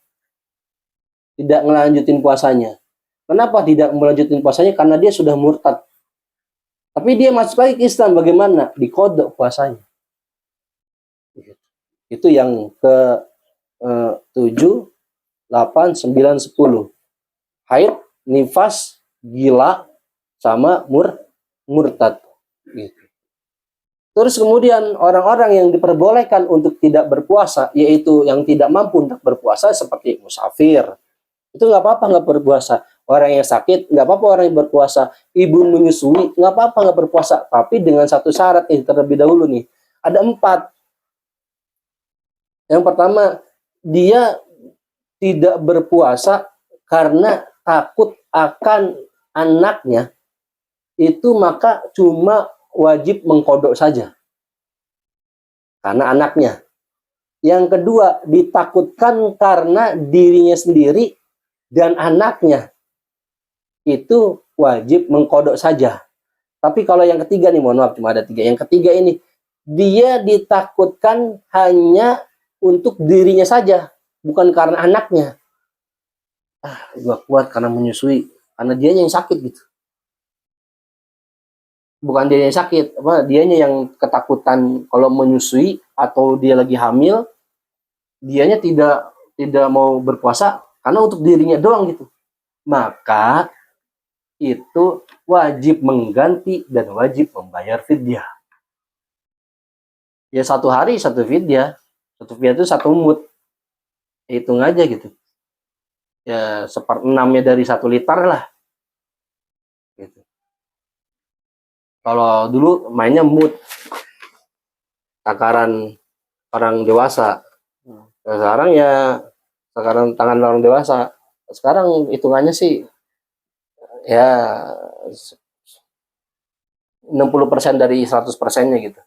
ngelanjutin puasanya. Kenapa tidak melanjutin puasanya? Karena dia sudah murtad. Tapi dia masuk lagi ke Islam, bagaimana? Dikodok puasanya. Itu yang ke 7, 8, 9, 10. Haid, nifas, gila, sama murtad. Gitu. Terus kemudian orang-orang yang diperbolehkan untuk tidak berpuasa, yaitu yang tidak mampu untuk berpuasa seperti musafir. Itu nggak apa-apa nggak berpuasa. Orang yang sakit nggak apa-apa orang yang berpuasa. Ibu menyusui nggak apa-apa nggak berpuasa. Tapi dengan satu syarat terlebih dahulu nih. Ada 4. Yang pertama, dia tidak berpuasa karena takut akan anaknya. Itu maka cuma wajib mengkodok saja. Karena anaknya. Yang kedua, ditakutkan karena dirinya sendiri dan anaknya, itu wajib mengkodok saja. Tapi kalau yang ketiga nih, mohon maaf cuma ada 3. Yang ketiga ini, dia ditakutkan hanya untuk dirinya saja, bukan karena anaknya. Gak kuat karena menyusui, karena dianya yang sakit gitu. Bukan dia yang sakit, dianya yang ketakutan kalau menyusui atau dia lagi hamil, dianya tidak mau berpuasa karena untuk dirinya doang gitu. Maka itu wajib mengganti dan wajib membayar fidyah. Ya 1 hari 1 fidyah. 1 fidyah itu 1 mud. Hitung aja gitu. Ya 1/6-nya dari 1 liter lah. Gitu. Kalau dulu mainnya mud, takaran orang dewasa. Sekarang ya takaran tangan orang dewasa. Sekarang hitungannya sih ya 60% dari 100%-nya gitu.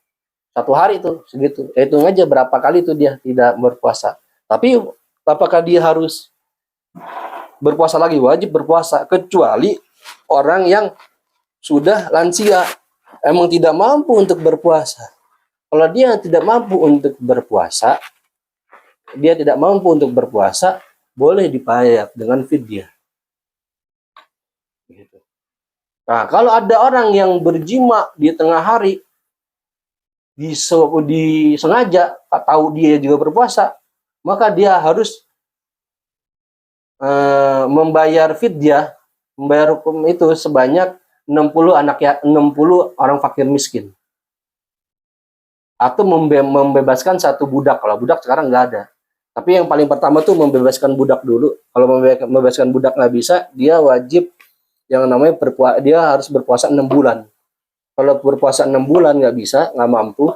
1 hari itu segitu. Hitung aja berapa kali itu dia tidak berpuasa. Tapi apakah dia harus berpuasa lagi? Wajib berpuasa, kecuali orang yang sudah lansia, emang tidak mampu untuk berpuasa. Kalau dia tidak mampu untuk berpuasa, boleh dibayar dengan fidyah. Gitu. Nah, kalau ada orang yang berjima di tengah hari, disengaja tahu dia juga berpuasa, maka dia harus membayar fidyah, membayar hukum itu sebanyak 60 orang fakir miskin. Atau membebaskan 1 budak. Kalau budak sekarang nggak ada. Tapi yang paling pertama tuh membebaskan budak dulu. Kalau membebaskan budak nggak bisa, dia wajib yang namanya dia harus berpuasa 6 bulan. Kalau berpuasa 6 bulan nggak bisa, nggak mampu,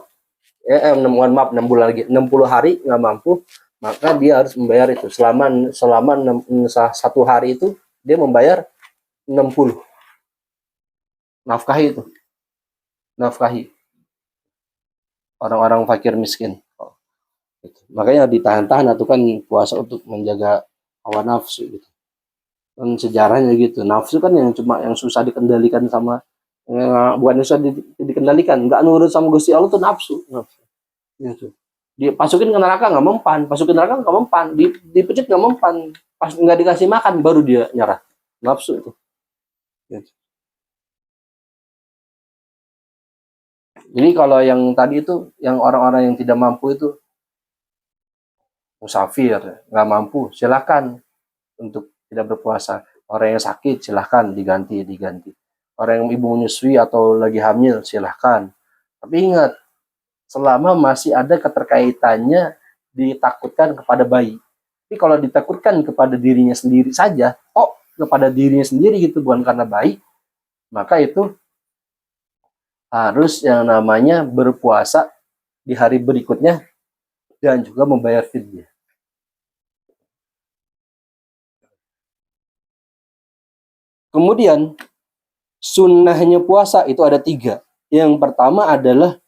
mohon maaf 6 bulan lagi, 60 hari nggak mampu, maka dia harus membayar itu selama 1 hari itu dia membayar 60. Nafkahi orang-orang fakir miskin. Gitu. Makanya ditahan-tahan atau kan puasa untuk menjaga hawa nafsu gitu. Kan sejarahnya gitu. Nafsu kan yang susah dikendalikan sama bukan susah dikendalikan, nggak nurut sama Gusti Allah tuh nafsu. Gitu. Dipasukin ke neraka nggak mempan, dipencet nggak mempan, pas nggak dikasih makan baru dia nyerah. Nafsu itu. Gitu. Jadi kalau yang tadi itu, yang orang-orang yang tidak mampu itu musafir, nggak mampu, silakan untuk tidak berpuasa. Orang yang sakit silahkan diganti. Orang yang ibu menyusui atau lagi hamil silahkan. Tapi ingat, selama masih ada keterkaitannya ditakutkan kepada bayi. Tapi kalau ditakutkan kepada dirinya sendiri saja, kepada dirinya sendiri gitu, bukan karena bayi, maka itu harus yang namanya berpuasa di hari berikutnya dan juga membayar fidyah. Kemudian sunnahnya puasa itu ada 3. Yang pertama adalah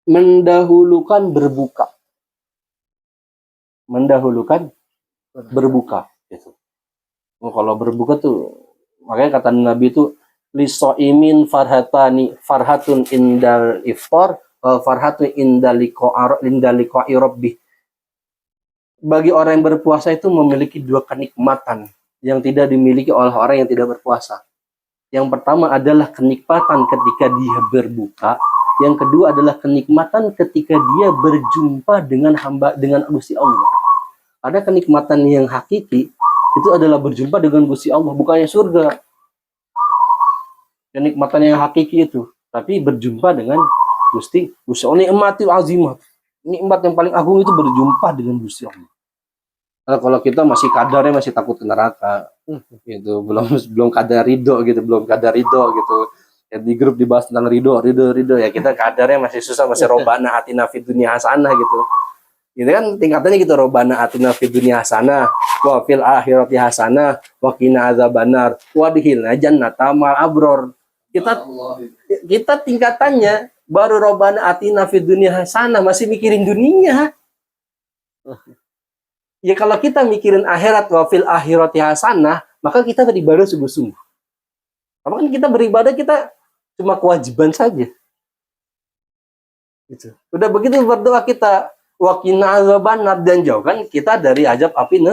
mendahulukan berbuka. Gitu. Kalau berbuka tuh, makanya kata Nabi itu lisoimin farhatun indal iftar, farhatun indal liqa'i rabbih. Bagi orang yang berpuasa itu memiliki 2 kenikmatan yang tidak dimiliki oleh orang yang tidak berpuasa. Yang pertama adalah kenikmatan ketika dia berbuka. Yang kedua adalah kenikmatan ketika dia berjumpa dengan Gusti Allah. Ada kenikmatan yang hakiki, itu adalah berjumpa dengan Gusti Allah, bukannya surga. Kenikmatan yang hakiki itu, tapi berjumpa dengan Gusti Allah. Nikmatil azimah. Nikmat yang paling agung itu berjumpa dengan Gusti Allah. Nah, kalau kita masih kadarnya masih takut ke neraka, gitu, belum kadar ridho gitu, Ya, di grup dibahas tentang ridho ya, kita kadarnya masih susah, masih robana atina fid dunya hasanah gitu. Gitu kan tingkatannya gitu, robana atina fid dunya hasanah wa fil akhirati hasanah wa qina adzabannar wa adkhilna jannata mal abror. Kita tingkatannya baru robana atina fid dunya hasanah, masih mikirin dunia. Ya kalau kita mikirin akhirat, wa fil akhirati hasanah, maka kita beribadah sungguh-sungguh. Karena kan kita beribadah, kita cuma kewajiban saja. Gitu. Udah begitu berdoa kita, wa qina adzabannar, dan jauhkan kita dari azab api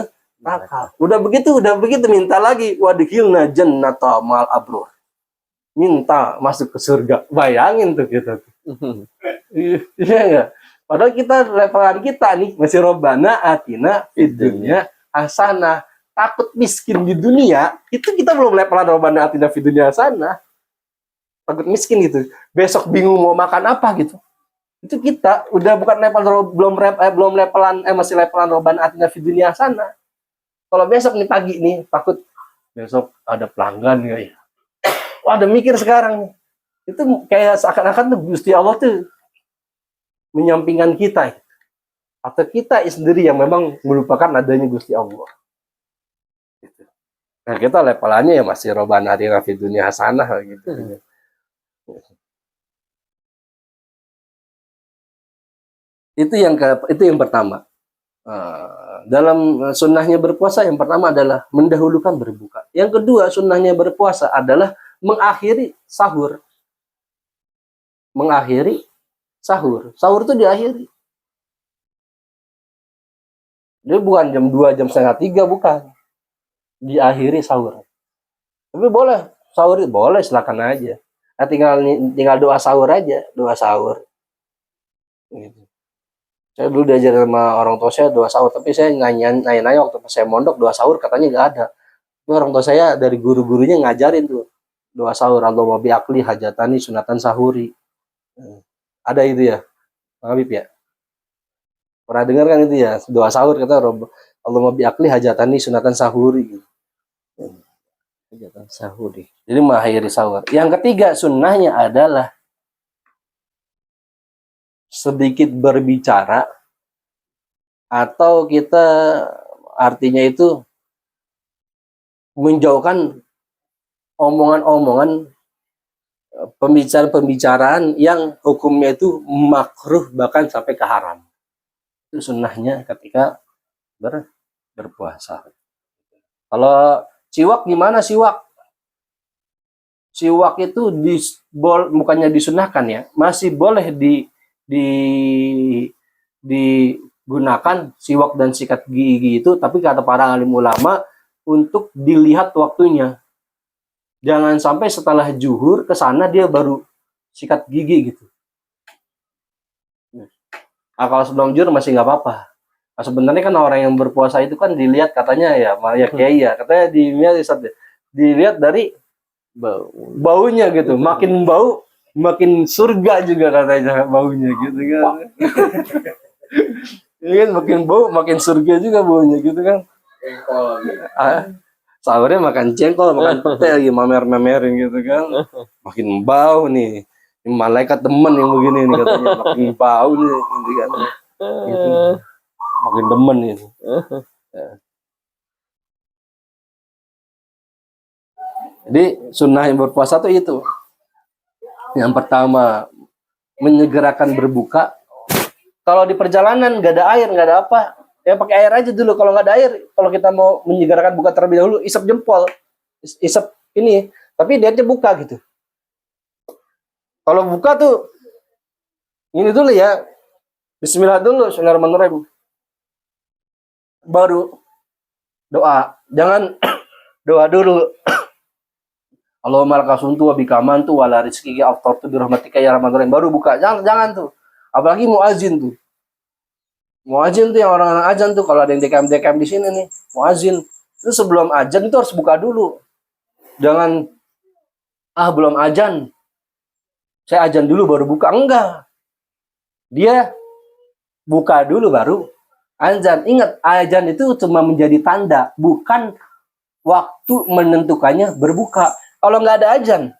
neraka. Udah begitu minta lagi wadkhilna jannata mal abrur. Minta masuk ke surga. Bayangin tuh kita. Iya enggak? Padahal kita levelan kita nih masih Robbana atina fid dunya hasanah. Takut miskin di dunia, itu kita belum levelan Robbana atina fid dunya hasanah. Takut miskin gitu. Besok bingung mau makan apa gitu. Itu kita udah bukan belum levelan masih levelan Robbana atina fid dunya hasanah. Kalau besok nih pagi nih takut besok ada pelanggan nggak ya? Wah, ada mikir sekarang. Itu kayak seakan-akan tuh Gusti Allah tuh menyampingkan kita. Atau kita sendiri yang memang melupakan adanya Gusti Allah. Gitu. Nah, kita levelannya ya masih Robbana atina fid dunya hasanah gitu. Itu yang pertama. Dalam sunnahnya berpuasa yang pertama adalah mendahulukan berbuka. Yang kedua sunnahnya berpuasa adalah mengakhiri sahur. Mengakhiri sahur. Sahur itu diakhiri. Dia bukan jam 2, jam setengah 3, bukan. Diakhiri sahur. Tapi boleh, sahur boleh, silakan aja. Nah, tinggal doa sahur aja, doa sahur. Gitu. Saya dulu diajar sama orang tua saya doa sahur, tapi saya nanya waktu saya mondok doa sahur katanya nggak ada. Tapi orang tua saya dari guru-gurunya ngajarin tuh doa sahur, Allahumma bi'akli hajatani sunatan sahuri. Ada itu ya, Bang Habib ya? Pernah dengar kan itu ya, doa sahur kata Allahumma bi'akli hajatani sunatan sahuri. Hajatan sahuri. Jadi mengakhiri sahur. Yang ketiga sunnahnya adalah sedikit berbicara, atau kita artinya itu menjauhkan omongan-omongan, pembicaraan-pembicaraan yang hukumnya itu makruh bahkan sampai ke haram. Itu sunnahnya ketika berpuasa. Kalau siwak gimana siwak? Siwak itu bukannya disunahkan ya, masih boleh digunakan siwak dan sikat gigi itu, tapi kata para alim ulama untuk dilihat waktunya. Jangan sampai setelah zuhur ke sana dia baru sikat gigi gitu. Nah, kalau sebelum zuhur masih nggak apa-apa. Nah, sebenarnya kan orang yang berpuasa itu kan dilihat katanya ya kiai ya, katanya dilihat dari baunya gitu. Makin bau makin surga juga katanya baunya gitu kan. Iya kan, makin bau makin surga juga baunya gitu kan. Sahurnya makan jengkol, makan pete lagi mamer-mamerin gitu kan. Makin bau nih. Malaikat temen yang begini nih katanya, makin bau nih gitu kan. Gitu. Makin demen ini. Jadi sunnah yang berpuasa tuh itu. Yang pertama menyegerakan berbuka. Kalau di perjalanan nggak ada air, nggak ada apa, ya pakai air aja dulu. Kalau nggak ada air, kalau kita mau menyegerakan buka terlebih dahulu, isap jempol, isap ini. Tapi dia buka gitu. Kalau buka tuh ini dulu ya, Bismillah dulu, Bismillahirrahmanirrahim. Baru doa, jangan doa dulu. Allahumma lakasuntu wa bikamantu wa la rizqi aftartu bi rahmatika ya rahmanir rahim. Baru buka, jangan tuh. Apalagi muazin tuh. Muazin tuh yang orang-orang azan tuh, kalau ada yang DKM di sini nih, muazin. Itu sebelum azan itu harus buka dulu. Jangan belum azan. Saya azan dulu baru buka, enggak. Dia buka dulu baru azan. Ingat, azan itu cuma menjadi tanda, bukan waktu menentukannya berbuka. Kalau nggak ada azan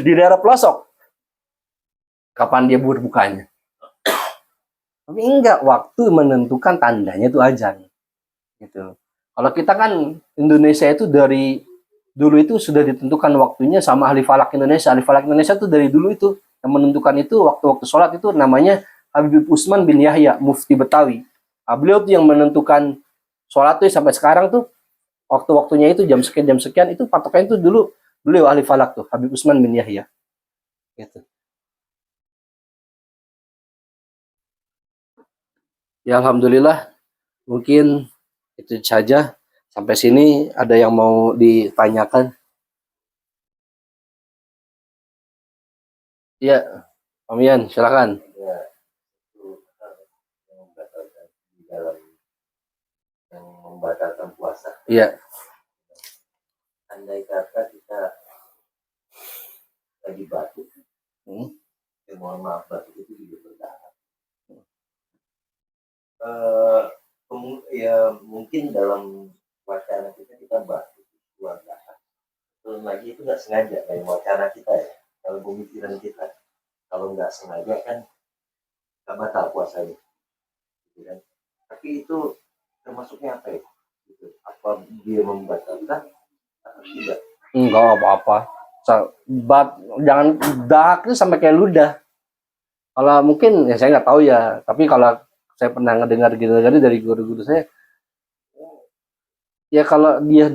di daerah pelosok, kapan dia berbukanya? Tapi enggak, waktu menentukan tandanya itu azan. Gitu. Kalau kita kan Indonesia itu dari dulu itu sudah ditentukan waktunya sama ahli falak Indonesia. Ahli falak Indonesia itu dari dulu itu yang menentukan itu waktu-waktu sholat itu namanya Habib Usman bin Yahya, Mufti Betawi. Beliau tuh yang menentukan sholat tuh sampai sekarang tuh waktu-waktunya itu jam sekian itu patokannya itu dulu beliau ahli falak tuh Habib Usman bin Yahya. Gitu. Ya alhamdulillah Mungkin itu saja. Sampai sini ada yang mau ditanyakan? Iya, Om Ian, silakan. Ya, itu yang membatalkan di dalam yang membatalkan puasa. Iya. Andai kata kita lagi batuk, ya mohon maaf batuk itu juga berdarah. Ya mungkin dalam wacana kita batuk keluar darah. Belum lagi itu nggak sengaja kayak wacana kita ya. Kalau pemikiran kita, kalau nggak sengaja kan nggak batal puasanya, gitu kan? Tapi itu termasuknya apa ya? Gitu. Apa dia membatalkan atau tidak? Enggak apa-apa. Jangan dahak itu sampai kayak ludah. Kalau mungkin ya saya nggak tahu ya. Tapi kalau saya pernah ngedengar gitu dari guru-guru saya, ya kalau dia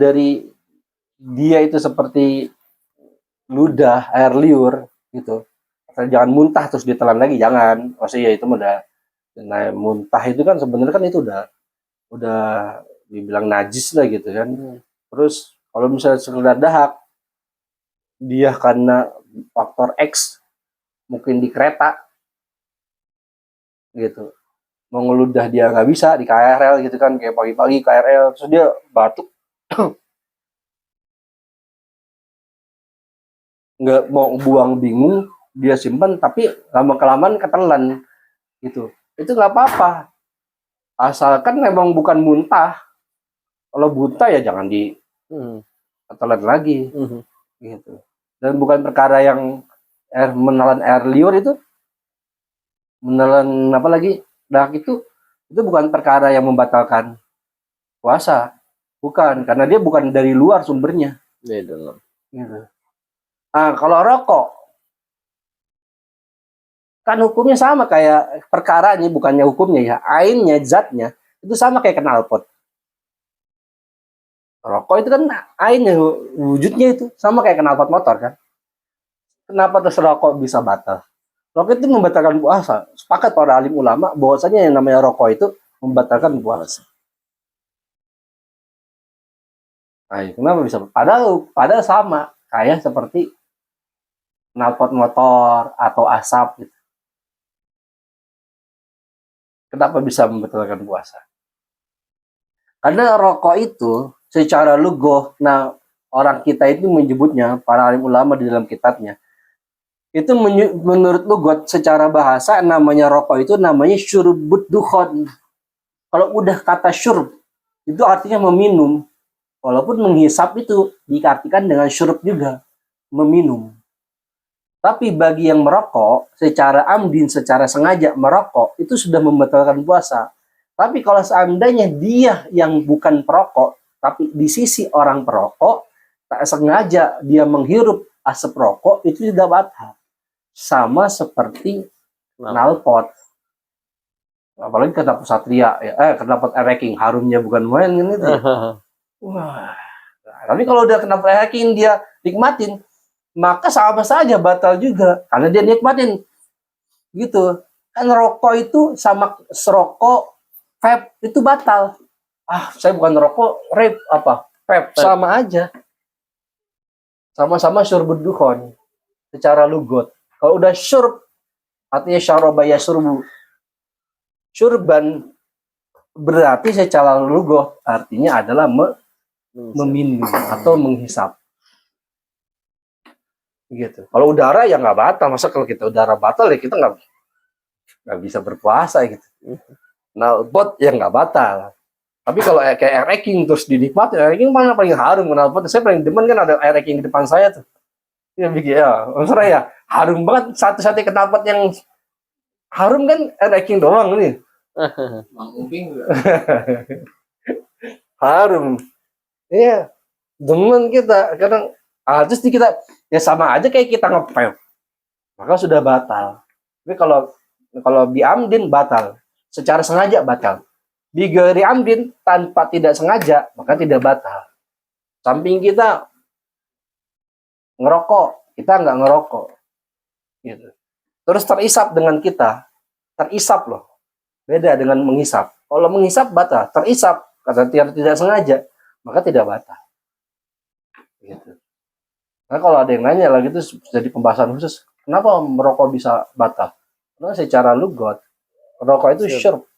itu seperti ludah air liur gitu. Jangan muntah terus ditelan lagi, jangan. Maksudnya ya itu udah muntah itu kan sebenarnya kan itu udah dibilang najis lah gitu kan. Terus kalau misalnya sekedar dahak, dia karena faktor X mungkin di kereta gitu, mau ngeludah dia nggak bisa di KRL gitu kan, kayak pagi-pagi KRL terus dia batuk nggak mau buang bingung, dia simpan tapi lama kelamaan ketelan gitu, itu nggak apa-apa asalkan memang bukan muntah. Kalau muntah ya jangan ditelan lagi gitu. Dan bukan perkara yang menelan air liur itu, menelan apa lagi dahak itu bukan perkara yang membatalkan puasa, bukan, karena dia bukan dari luar sumbernya. Gitu. Nah, kalau rokok kan hukumnya sama kayak perkara ini, bukannya hukumnya ya, ainnya, zatnya itu sama kayak knalpot. Rokok itu kan ainnya, wujudnya itu sama kayak knalpot motor kan. Kenapa terus rokok bisa batal? Rokok itu membatalkan puasa. Sepakat para alim ulama bahwasanya yang namanya rokok itu membatalkan puasa. Nah, kenapa bisa? Padahal sama kayak seperti knalpot motor atau asap gitu. Kenapa bisa membatalkan puasa? Karena rokok itu secara lugoh, nah orang kita itu menyebutnya, para alim ulama di dalam kitabnya, itu menurut lugot secara bahasa namanya rokok itu namanya syurbut dukhon. Kalau udah kata syurb itu artinya meminum, walaupun menghisap itu diartikan dengan syurb juga, meminum. Tapi bagi yang merokok secara amdin, secara sengaja merokok, itu sudah membatalkan puasa. Tapi kalau seandainya dia yang bukan perokok, tapi di sisi orang perokok, tak sengaja dia menghirup asap rokok, itu tidak batal. Sama seperti knalpot. Apalagi knalpot Satria, knalpot Ereking, harumnya bukan main kan itu. Wah. Tapi kalau udah knalpot Ereking dia nikmatin, maka sama saja batal juga karena dia nikmatin gitu kan. Rokok itu sama serokok vape itu batal. Saya bukan rokok, vape sama aja, sama-sama syurbud dukhon secara lugot. Kalau udah syurb artinya syaraba yasurbu, syurban berarti secara lugot artinya adalah meminum atau menghisap gitu. Kalau udara ya nggak batal. Masa kalau kita udara batal ya kita nggak bisa berpuasa gitu. Nah, bot ya nggak batal. Tapi kalau kayak air Eking terus dinikmati, air Eking mana paling harum, knalpot saya paling demen kan ada air Eking di depan saya tuh. Ya bikin ya, maksudnya ya harum banget, satu-satunya knalpot yang harum kan air Eking doang nih. Mang Uping juga. Harum. Iya, demen kita kadang. Terus kita ya sama aja kayak kita ngepel, maka sudah batal. Tapi kalau biamdin batal, secara sengaja batal. Bigari amdin tanpa tidak sengaja maka tidak batal. Samping kita ngerokok, kita nggak ngerokok, gitu. Terus terisap dengan kita, terisap loh. Beda dengan menghisap. Kalau menghisap batal, terisap karena tidak sengaja, maka tidak batal. Gitu. Nah, kalau ada yang nanya lagi itu jadi pembahasan khusus, kenapa merokok bisa batal? Karena secara lugat, rokok itu syirk.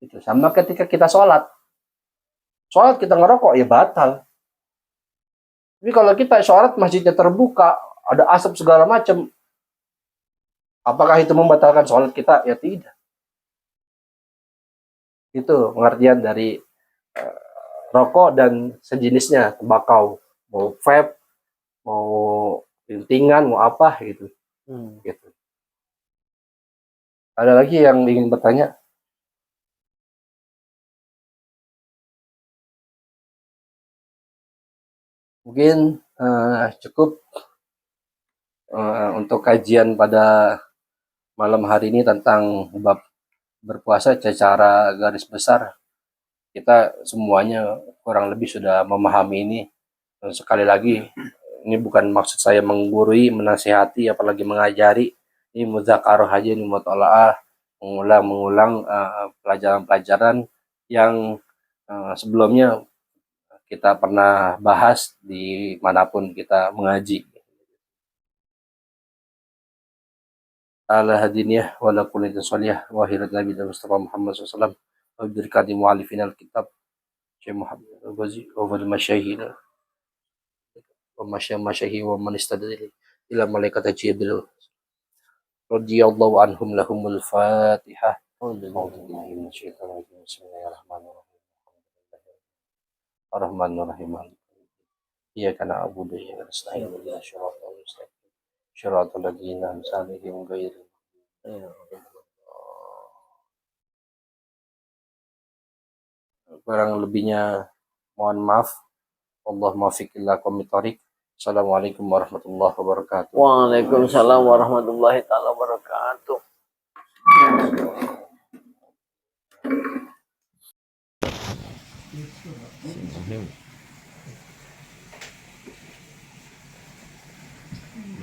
Itu sama ketika kita sholat kita ngerokok ya batal. Tapi kalau kita sholat masjidnya terbuka, ada asap segala macam, apakah itu membatalkan sholat kita? Ya tidak. Itu pengertian dari rokok dan sejenisnya, tembakau, mau vape, mau lintingan, mau apa gitu. Gitu. Ada lagi yang ingin bertanya? Mungkin cukup untuk kajian pada malam hari ini tentang bab berpuasa secara garis besar. Kita semuanya kurang lebih sudah memahami ini. Dan sekali lagi, ini bukan maksud saya menggurui, menasihati, apalagi mengajari. Ini mudzakarah aja, ini mutola'ah, mengulang pelajaran-pelajaran yang sebelumnya kita pernah bahas di manapun kita mengaji. Ala hadiniyah wa la kulli salih wa hirat nabi Mustafa Muhammad SAW wa birkati mu'alifin al-kitab Syekh Muhammad al-Ghazi wa wal masyaykhina wa masyayikh wa man istadil ila malaikat Jibril radhiyallahu anhum lahumul Fatihah. Bismillahirrahmanirrahim. Ar-Rahmanir-Rahim. Iyyaka na'budu wa iyyaka nasta'in. Ihdinas siratal mustaqim. Shiratal ladzina an'amta 'alaihim ghairil kurang lebihnya mohon maaf. Allahumma fiqillah komitorik. Assalamualaikum warahmatullahi wabarakatuh. Waalaikumsalam warahmatullahi taala wabarakatuh.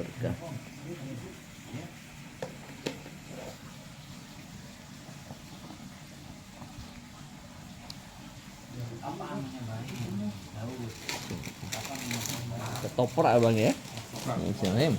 Berkah. Ketoprak abang ya. Bismillahirrahmanirrahim.